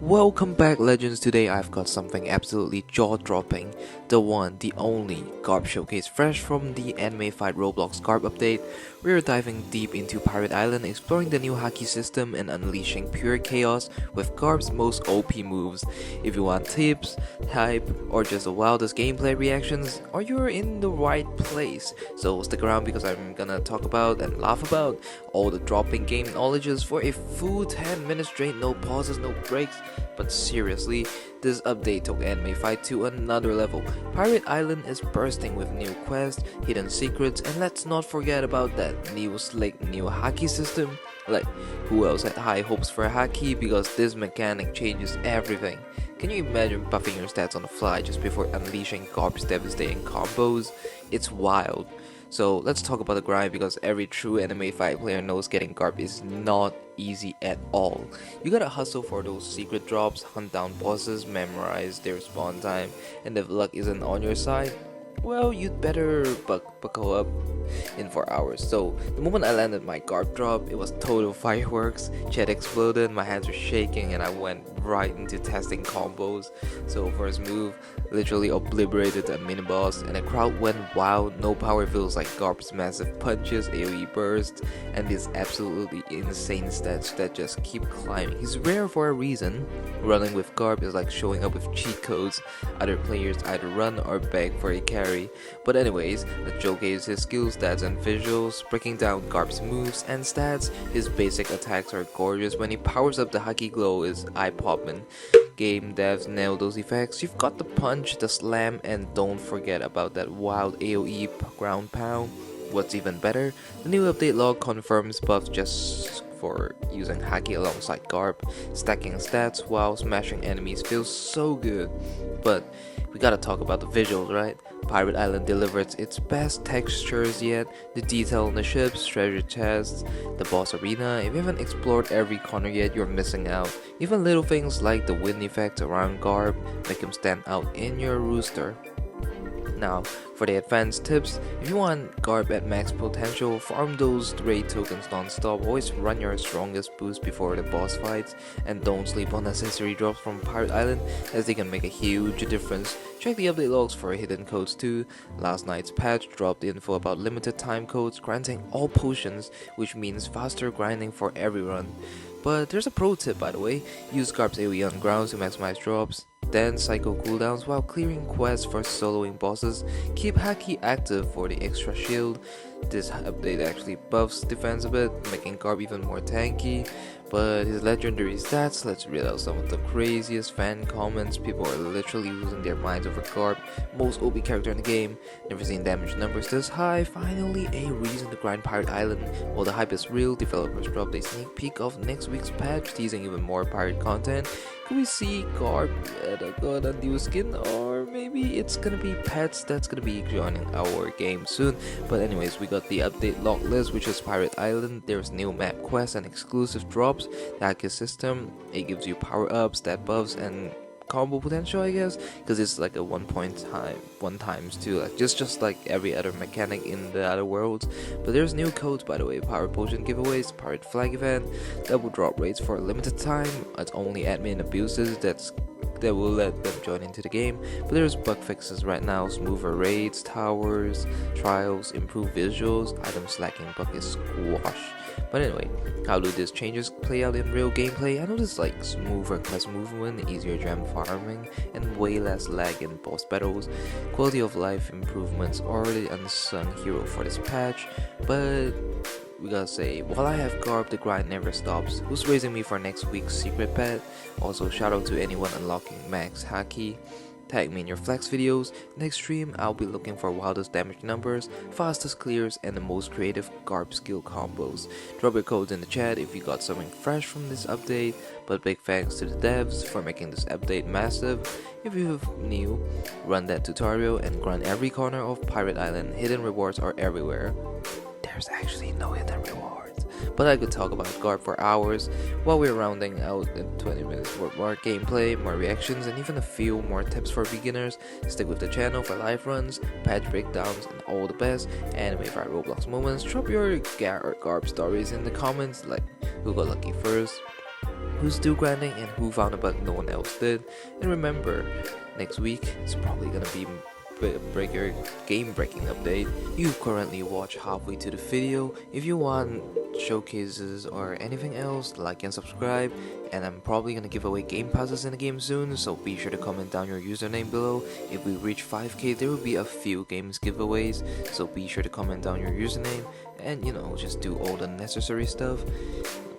Welcome back, legends. Today I've got something absolutely jaw-dropping. The one, the only Garp showcase fresh from the anime-fied Roblox Garp update. We're diving deep into Pirate Island, exploring the new haki system and unleashing pure chaos with Garp's most OP moves. If you want tips, hype, or just the wildest gameplay reactions, or you're in the right place. So stick around because I'm gonna talk about and laugh about all the dropping game knowledges for a full 10 minutes straight, no pauses, no breaks. But seriously, this update took anime fight to another level. Pirate Island is bursting with new quests, hidden secrets, and let's not forget about that new slick new haki system. Like, who else had high hopes for haki, because this mechanic changes everything. Can you imagine buffing your stats on the fly just before unleashing Garp's devastating combos? It's wild. So let's talk about the grind, because every true anime fight player knows getting Garp is not easy at all. You gotta hustle for those secret drops, hunt down bosses, memorize their spawn time, and if luck isn't on your side, well, you'd better buckle up in 4 hours. So the moment I landed my Garp drop, it was total fireworks. Chat exploded, my hands were shaking, and I went right into testing combos. So first move, literally obliterated a mini boss, and the crowd went wild. No power feels like Garp's massive punches, AoE bursts, and these absolutely insane stats that just keep climbing. He's rare for a reason. Running with Garp is like showing up with cheat codes. Other players either run or beg for a carry. But anyways, let's showcase his skills, stats, and visuals. Breaking down Garp's moves and stats, his basic attacks are gorgeous. When he powers up, the haki glow is eye-popping. Game devs nail those effects. You've got the punch, the slam, and don't forget about that wild AoE ground pound. What's even better, the new update log confirms buffs just for using haki alongside Garp. Stacking stats while smashing enemies feels so good. But we gotta talk about the visuals, right? Pirate Island delivers its best textures yet. The detail on the ships, treasure chests, the boss arena. If you haven't explored every corner yet, you're missing out. Even little things like the wind effect around Garp make him stand out in your rooster. Now, for the advanced tips, if you want Garp at max potential, farm those raid tokens non-stop, always run your strongest boost before the boss fights, and don't sleep on accessory drops from Pirate Island, as they can make a huge difference. Check the update logs for hidden codes too. Last night's patch dropped info about limited time codes granting all potions, which means faster grinding for everyone. But there's a pro tip, by the way. Use Garp's AoE on grounds to maximize drops, then cycle cooldowns while clearing quests for soloing bosses. Keep haki active for the extra shield. This update actually buffs defense a bit, making Garp even more tanky. But his legendary stats, let's read out some of the craziest fan comments. People are literally losing their minds over Garp, most OP character in the game. Never seen damage numbers this high. Finally a reason to grind Pirate Island. While the hype is real, developers dropped a sneak peek of next week's patch, teasing even more pirate content. Could we see Garp at a good and new skin, or maybe it's gonna be pets that's gonna be joining our game soon? But anyways, we got the update log list, which is Pirate Island. There's new map quests and exclusive drops. The haki system, it gives you power ups, stat buffs, and combo potential, I guess, because it's like a one times two, like just like every other mechanic in the other worlds. But there's new codes, by the way: power potion giveaways, pirate flag event, double drop rates for a limited time. It's only admin abuses that will let them join into the game. But there's bug fixes right now: smoother raids, towers, trials, improved visuals, items lacking bug is squash. But anyway, how do these changes play out in real gameplay? I noticed like smoother quest movement, easier gem farming, and way less lag in boss battles. Quality of life improvements already unsung hero for this patch. But we gotta say, while I have Garp, the grind never stops. Who's raising me for next week's secret pet? Also, shout out to anyone unlocking max haki. Tag me in your flex videos. Next stream, I'll be looking for wildest damage numbers, fastest clears, and the most creative Garp skill combos. Drop your codes in the chat if you got something fresh from this update. But big thanks to the devs for making this update massive. If you're new, run that tutorial and grind every corner of Pirate Island. Hidden rewards are everywhere. There's actually no hidden rewards, but I could talk about Garp for hours. While we're rounding out in 20 minutes for more gameplay, more reactions, and even a few more tips for beginners. Stick with the channel for live runs, patch breakdowns, and all the best anime-fied Roblox moments. Drop your Garp stories in the comments, like who got lucky first, who's still grinding and who found a bug no one else did. And remember, next week it's probably gonna be breaker game breaking update. You currently watch halfway to the video. If you want showcases or anything else, like and subscribe. And I'm probably gonna give away game passes in the game soon, so be sure to comment down your username below. If we reach 5k, there will be a few games giveaways, so be sure to comment down your username and just do all the necessary stuff.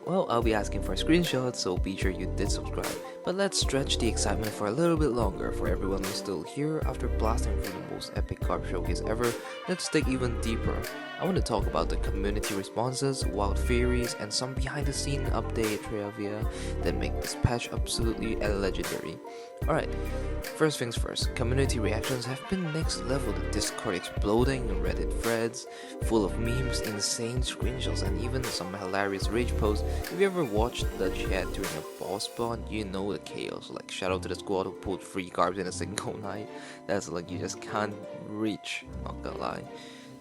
Well, I'll be asking for screenshots, so be sure you did subscribe. But let's stretch the excitement for a little bit longer. For everyone who's still here after blasting through the most epic Garp showcase ever, let's dig even deeper. I want to talk about the community responses, wild theories, and some behind the scene update trivia that make this patch absolutely legendary. Alright, first things first, community reactions have been next level. The Discord exploding, Reddit threads full of memes, insane screenshots, and even some hilarious rage posts. If you ever watched the chat during a boss spawn, you know the chaos. Like, shout out to the squad who pulled 3 Garps in a single night. That's like you just can't reach, not gonna lie.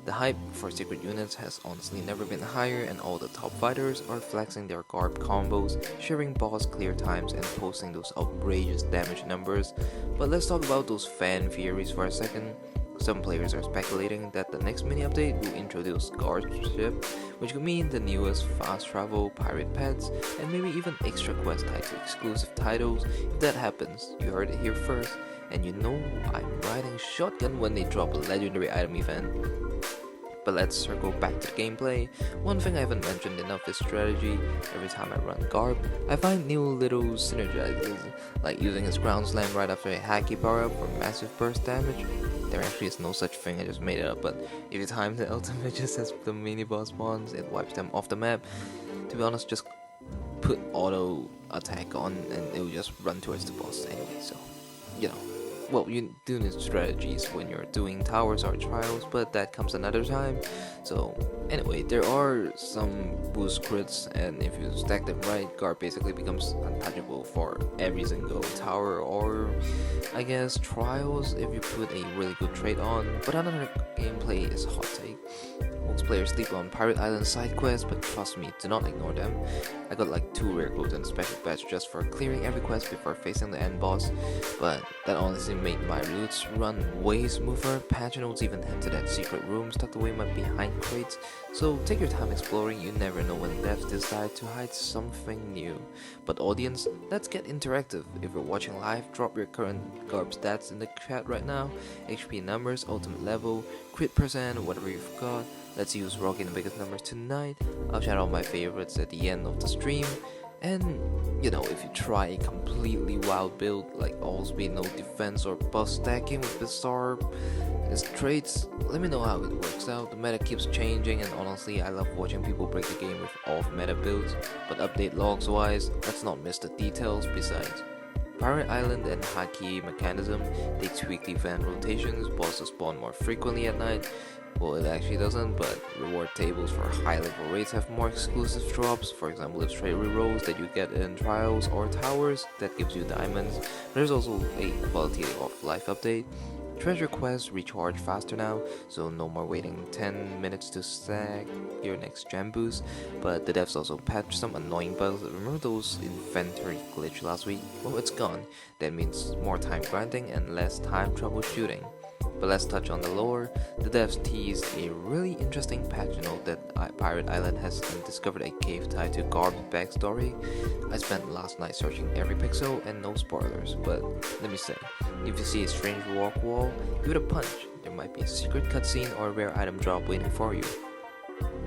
The hype for secret units has honestly never been higher, and all the top fighters are flexing their Garp combos, sharing boss clear times and posting those outrageous damage numbers. But let's talk about those fan theories for a second. Some players are speculating that the next mini update will introduce Garp ship, which could mean the newest fast travel, pirate pets, and maybe even extra quests tied to exclusive titles. If that happens, you heard it here first, and you know I'm riding shotgun when they drop a legendary item event. But let's circle back to the gameplay. One thing I haven't mentioned enough is strategy. Every time I run Garp, I find new little synergizes, like using his ground slam right after a hacky power up for massive burst damage. There actually is no such thing, I just made it up, but if you time the ultimate just as the mini boss spawns, it wipes them off the map. To be honest, just put auto attack on and it will just run towards the boss anyway, so well, you do need strategies when you're doing towers or trials, but that comes another time. So anyway, there are some boost crits, and if you stack them right, Garp basically becomes untouchable for every single tower or I guess trials if you put a really good trade on. But another gameplay is hot take. Most players sleep on Pirate Island side quests, but trust me, do not ignore them. I got like 2 rare clothes and special badge just for clearing every quest before facing the end boss, but that honestly made my routes run way smoother. Patch notes even hinted at secret rooms tucked away behind crates, so take your time exploring. You never know when devs decide to hide something new. But audience, let's get interactive. If you're watching live, drop your current Garp stats in the chat right now. HP numbers, ultimate level, crit percent, whatever you've got. Let's use rocking the biggest numbers tonight. I'll shout out my favorites at the end of the stream. And if you try a completely wild build like all speed no defense or buff stacking with bizarre traits, let me know how it works out. The meta keeps changing, and honestly I love watching people break the game with off meta builds. But update logs wise, let's not miss the details. Besides, Pirate Island and Haki mechanism, they tweak the event rotations, bosses spawn more frequently at night. Well, it actually doesn't, but reward tables for high level raids have more exclusive drops. For example, if straight rerolls that you get in trials or towers, that gives you diamonds. There's also a quality of life update. Treasure quests recharge faster now, so no more waiting 10 minutes to stack your next gem boost. But the devs also patched some annoying bugs. Remember those inventory glitch last week? Well, it's gone. That means more time grinding and less time troubleshooting. But let's touch on the lore. The devs teased a really interesting patch note that Pirate Island has discovered a cave tied to Garp's backstory. I spent last night searching every pixel and no spoilers, but let me say, if you see a strange walk wall, give it a punch. There might be a secret cutscene or a rare item drop waiting for you.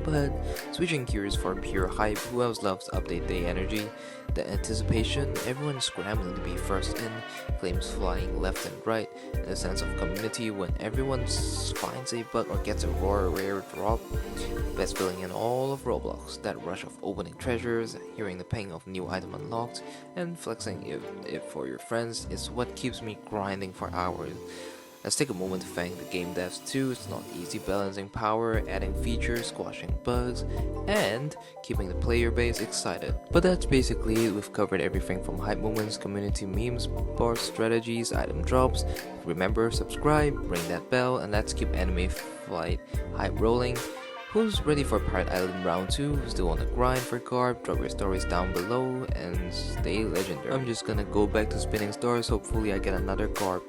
But switching gears for pure hype, who else loves update day energy? The anticipation, everyone scrambling to be first in, flames flying left and right, and a sense of community when everyone finds a bug or gets a rare drop. Best feeling in all of Roblox, that rush of opening treasures, hearing the ping of new item unlocked, and flexing it for your friends is what keeps me grinding for hours. Let's take a moment to thank the game devs too. It's not easy balancing power, adding features, squashing bugs, and keeping the player base excited. But that's basically it. We've covered everything from hype moments, community memes, boss strategies, item drops. Remember, subscribe, ring that bell, and let's keep anime flight hype rolling. Who's ready for Pirate Island Round 2? Still on the grind for Garp? Drop your stories down below and stay legendary. I'm just gonna go back to spinning stars, hopefully I get another Garp.